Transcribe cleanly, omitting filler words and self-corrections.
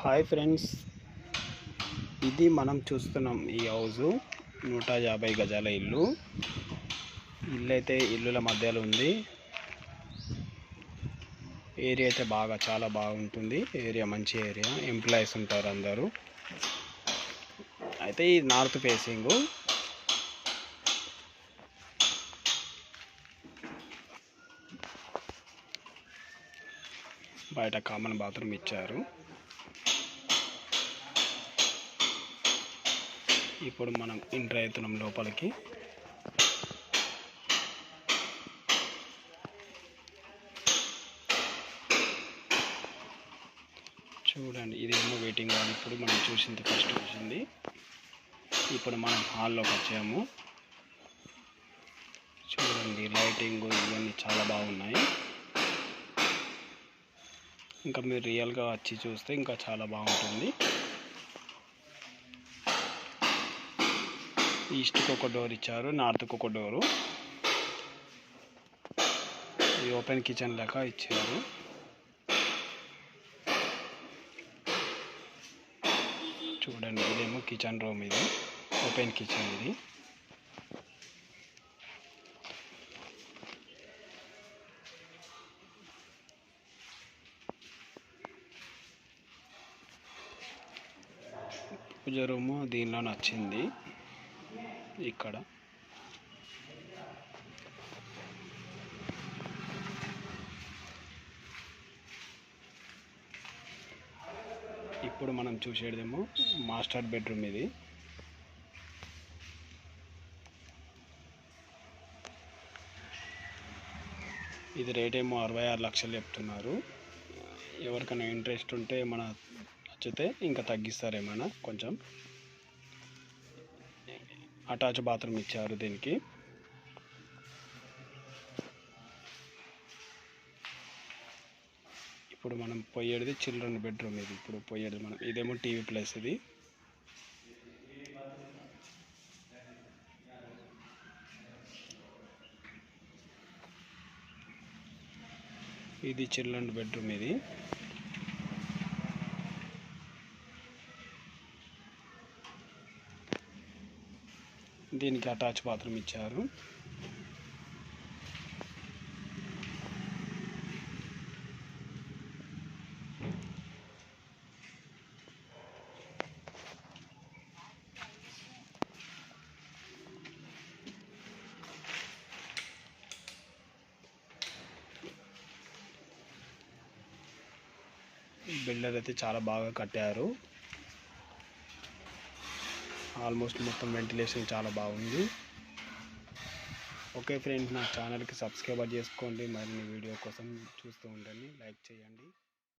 Hi friends, ఇది మనం చూస్తున్నాం. ఈ హౌస్ 150 గజాల ఇల్లు అయితే ఇల్లుల మధ్యలో ఉంది. ఏరియా అయితే చాలా బాగుంటుంది. ఏరియా మంచి ఏరియా, ఎంప్లాయీస్ ఉంటారు అందరూ. అయితే ఈ నార్త్ ఫేసింగ్. బయట కామన్ బాత్రూమ్ ఇచ్చారు. ఇప్పుడు మనం ఎంటర్ అవుతున్నాం లోపలికి. చూడండి, ఇదేమో వెయిటింగ్ హాల్. ఇప్పుడు మనం ఫస్ట్ చూసింది. ఇప్పుడు మనం హాల్లోకి వచ్చాము. చూడండి, లైటింగ్ ఇవన్నీ చాలా బాగున్నాయి. ఇంకా మీరు రియల్గా వచ్చి చూస్తే ఇంకా చాలా బాగుంటుంది. ఈస్ట్కి ఒక డోర్ ఇచ్చారు, నార్త్కి ఒక డోరు. ఇది ఓపెన్ కిచెన్ లెక్క ఇచ్చారు. చూడండి, ఇదేమో కిచెన్ రూమ్. ఇది ఓపెన్ కిచెన్. ఇది పూజ రూము దీనిలో నచ్చింది. ఇక్కడ ఇప్పుడు మనం చూసేదేమో మాస్టర్ బెడ్రూమ్. ఇది రేట్ ఏమో 66 లక్షలు చెప్తున్నారు. ఎవరికైనా ఇంట్రెస్ట్ ఉంటే నచ్చితే ఇంకా తగ్గిస్తారేమైనా కొంచెం. అటాచ్ బాత్రూమ్ ఇచ్చారు దీనికి. ఇప్పుడు మనం పోయేది చిల్డ్రన్ బెడ్రూమ్. ఇది ఇప్పుడు పోయేది మనం. ఇదేమో టీవీ ప్లేస్. ఇది చిల్డ్రన్ బెడ్రూమ్. దీనికి అటాచ్ బాత్రూమ్ ఇచ్చారు. బిల్డర్ అయితే చాలా బాగా కట్టారు. ఆల్మోస్ట్ మొత్తం వెంటిలేషన్ చాలా బాగుంది. ఓకే ఫ్రెండ్స్, నా ఛానల్కి సబ్స్క్రైబ్ చేసుకోండి. మరిన్ని వీడియో కోసం చూస్తూ ఉండండి. లైక్ చేయండి.